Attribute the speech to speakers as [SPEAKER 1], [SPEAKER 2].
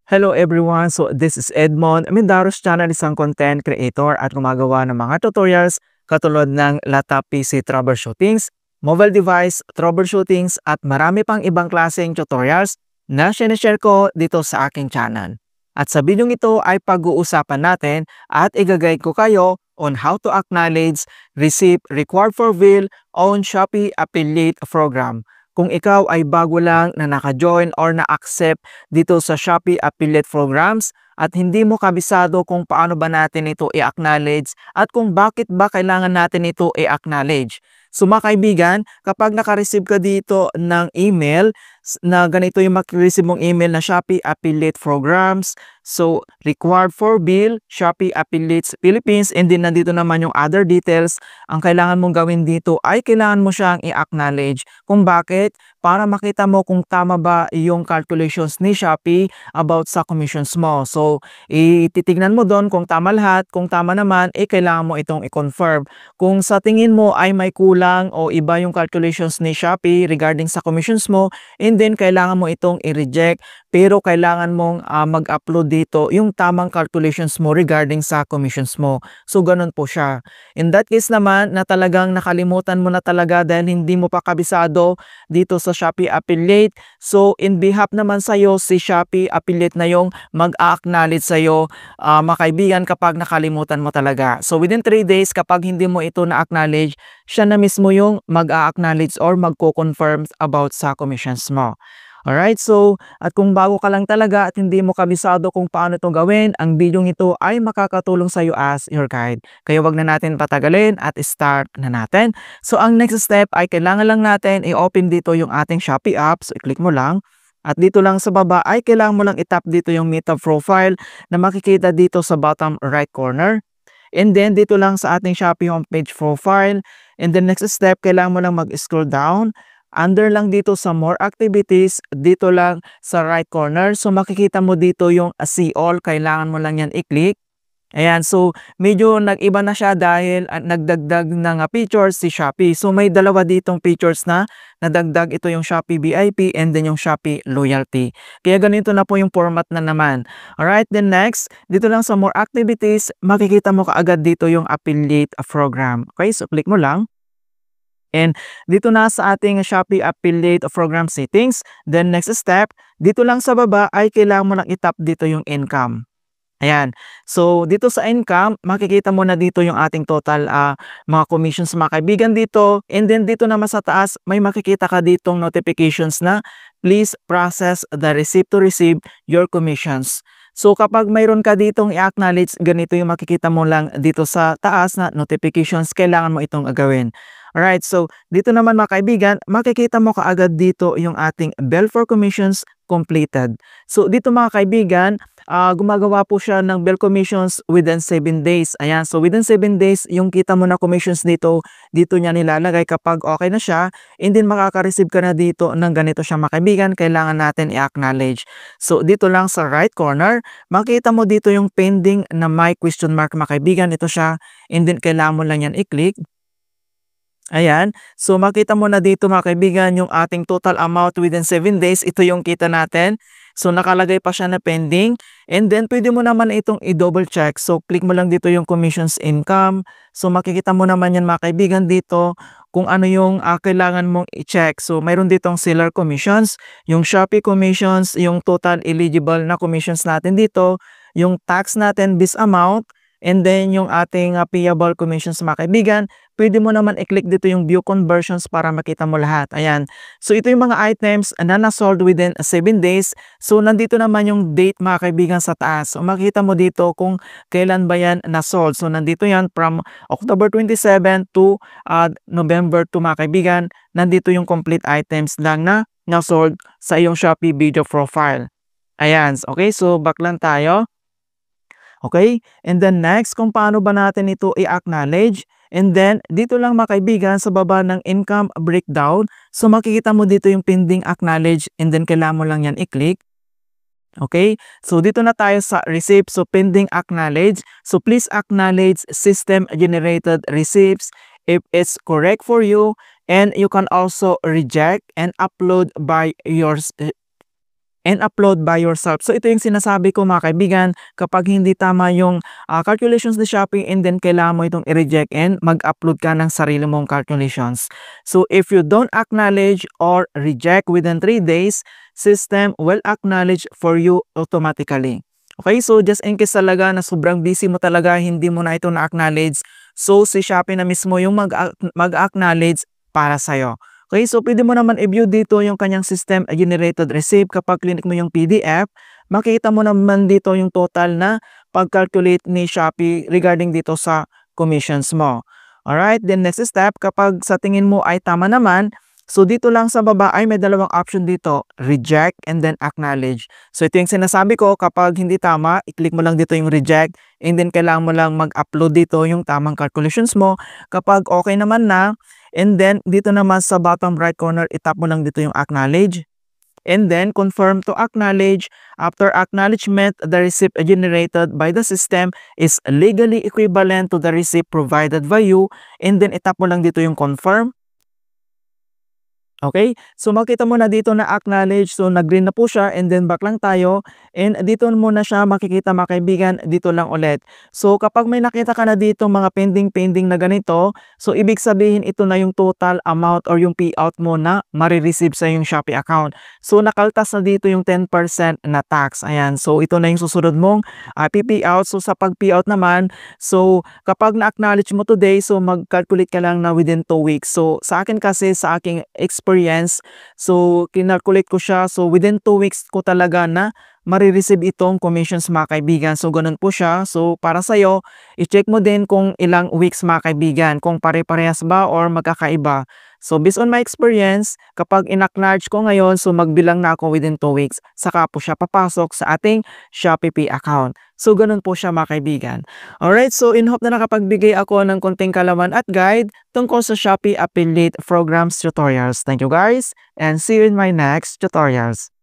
[SPEAKER 1] Hello everyone! So this is Edmond, Mindaros Channel, isang content creator at gumagawa ng mga tutorials katulad ng laptop PC troubleshootings, mobile device troubleshootings at marami pang ibang klaseng tutorials na sinishare ko dito sa aking channel. At sa video ito ay pag-uusapan natin at i-guide ko kayo on how to acknowledge receipt required for bill on Shopee Affiliate Program. Kung ikaw ay bago lang na naka-join or na-accept dito sa Shopee Affiliate Programs at hindi mo kabisado kung paano ba natin ito i-acknowledge at kung bakit ba kailangan natin ito i-acknowledge. So mga kaibigan, kapag naka-receive ka dito ng email na ganito yung maki-receive mong email na Shopee Affiliate Programs, so required for bill, Shopee Affiliates Philippines, and then nandito naman yung other details, ang kailangan mong gawin dito ay kailangan mo siyang i-acknowledge. Kung bakit? Para makita mo kung tama ba yung calculations ni Shopee about sa commissions mo. So, ititignan mo doon kung tama lahat. Kung tama naman, kailangan mo itong i-confirm. Kung sa tingin mo ay may kulang o iba yung calculations ni Shopee regarding sa commissions mo, and then kailangan mo itong i-reject, pero kailangan mong mag-upload dito yung tamang calculations mo regarding sa commissions mo. So, ganun po siya. In that case naman, na talagang nakalimutan mo na talaga dahil hindi mo pa kabisado dito sa Shopee Affiliate. So, in behalf naman sa'yo, si Shopee Affiliate na yung mag-a-acknowledge sa'yo, mga kaibigan, kapag nakalimutan mo talaga. So, within 3 days, kapag hindi mo ito na-acknowledge, siya na mismo yung mag-a-acknowledge or magko-confirm about sa commissions mo. Alright, so at kung bago ka lang talaga at hindi mo kabisado kung paano ito gawin, ang video ito ay makakatulong sa iyo as your guide. Kaya wag na natin patagalin at start na natin. So ang next step ay kailangan lang natin i-open dito yung ating Shopee app. So i-click mo lang. At dito lang sa baba ay kailangan mo lang i-tap dito yung Meta Profile na makikita dito sa bottom right corner. And then dito lang sa ating Shopee homepage profile. And then next step, kailangan mo lang mag-scroll down. Under lang dito sa more activities, dito lang sa right corner. So makikita mo dito yung see all, kailangan mo lang yan i-click. Ayan, so medyo nag-iba na siya dahil nagdagdag ng features si Shopee. So may dalawa ditong features na nadagdag, ito yung Shopee VIP and then yung Shopee Loyalty. Kaya ganito na po yung format na naman. Alright, then next, dito lang sa more activities, makikita mo kaagad dito yung affiliate program. Okay, so click mo lang. And dito na sa ating Shopee Affiliate Program settings. Then next step, dito lang sa baba ay kailangan mo lang i-tap dito yung income. Ayan. So dito sa income, makikita mo na dito yung ating total mga commissions mga kaibigan dito. And then dito naman sa taas, may makikita ka ditong notifications na please process the receipt to receive your commissions. So kapag mayroon ka ditong i-acknowledge, ganito yung makikita mo lang dito sa taas na notifications, kailangan mo itong gawin. Alright, so dito naman mga kaibigan, makikita mo kaagad dito yung ating bill for commissions completed. So dito mga kaibigan, gumagawa po siya ng bill commissions within 7 days. Ayan, so within 7 days, yung kita mo na commissions dito niya nilalagay kapag okay na siya. And then makaka-receive ka na dito ng ganito siya mga kaibigan, kailangan natin i-acknowledge. So dito lang sa right corner, makita mo dito yung pending na may question mark mga kaibigan, ito siya. And then kailangan mo lang yan i-click. Ayan. So makita mo na dito mga kaibigan yung ating total amount within 7 days. Ito yung kita natin. So nakalagay pa siya na pending. And then pwede mo naman itong i-double check. So click mo lang dito yung commissions income. So makikita mo naman yan mga kaibigan dito kung ano yung kailangan mong i-check. So mayroon ditong seller commissions, yung Shopee commissions, yung total eligible na commissions natin dito, yung tax natin, this amount, and then yung ating payable commissions mga kaibigan. Pwede mo naman i-click dito yung view conversions para makita mo lahat. Ayan. So ito yung mga items na na-sold within 7 days. So nandito naman yung date mga kaibigan sa taas. So makita mo dito kung kailan ba yan na-sold. So nandito yan from October 27 to November 2 mga kaibigan. Nandito yung complete items lang na na-sold sa iyong Shopee video profile. Ayan. Okay, so back lang tayo. Okay? And then next, kung paano ba natin ito i-acknowledge. And then, dito lang mga kaibigan, sa baba ng income breakdown, so makikita mo dito yung pending acknowledge and then kailangan mo lang yan i-click. Okay? So, dito na tayo sa receipt. So, pending acknowledge. So, please acknowledge system-generated receipts if it's correct for you, and you can also reject and upload by yours and upload by yourself. So ito yung sinasabi ko mga kaibigan, kapag hindi tama yung calculations ni Shopee and then kailangan mo itong i-reject and mag-upload ka ng sarili mong calculations. So if you don't acknowledge or reject within 3 days, system will acknowledge for you automatically. Okay, so just in case talaga na sobrang busy mo talaga, hindi mo na ito na-acknowledge, so si Shopee na mismo yung mag-acknowledge para sa'yo. Okay, so pwede mo naman i-view dito yung kanyang system generated receipt. Kapag click mo yung PDF, makita mo naman dito yung total na pag-calculate ni Shopee regarding dito sa commissions mo. Alright, then next step, kapag sa tingin mo ay tama naman, so dito lang sa baba ay may dalawang option dito, reject and then acknowledge. So ito yung sinasabi ko, kapag hindi tama, i-click mo lang dito yung reject and then kailangan mo lang mag-upload dito yung tamang calculations mo. Kapag okay naman na, and then dito naman sa bottom right corner, itap mo lang dito yung acknowledge. And then confirm to acknowledge. After acknowledgement, the receipt generated by the system is legally equivalent to the receipt provided by you. And then itap mo lang dito yung confirm. Okay, so makita mo na dito na acknowledge, so nag-green na po siya and then back lang tayo and dito mo na siya makikita mga kaibigan, dito lang ulit. So kapag may nakita ka na dito mga pending na ganito, so ibig sabihin ito na yung total amount or yung payout mo na marireceive sa yung Shopee account. So nakaltas na dito yung 10% na tax. Ayan, so ito na yung susunod mong payout. So sa pag-payout naman, so kapag na-acknowledge mo today, so mag-calculate ka lang na within 2 weeks. So sa akin kasi, sa aking experience, so kinalculate ko siya, so within 2 weeks ko talaga na marireceive itong commissions mga kaibigan. So ganun po siya. So para sa'yo, i-check mo din kung ilang weeks mga kaibigan, kung pare-parehas ba or magkakaiba. So based on my experience, kapag in-acknowledge ko ngayon, so magbilang na ako within 2 weeks, saka po siya papasok sa ating Shopee Pay account. So ganun po siya mga kaibigan. Alright, so in hope na nakapagbigay ako ng konting kalaman at guide tungkol sa Shopee Affiliate Programs tutorials. Thank you guys and see you in my next tutorials.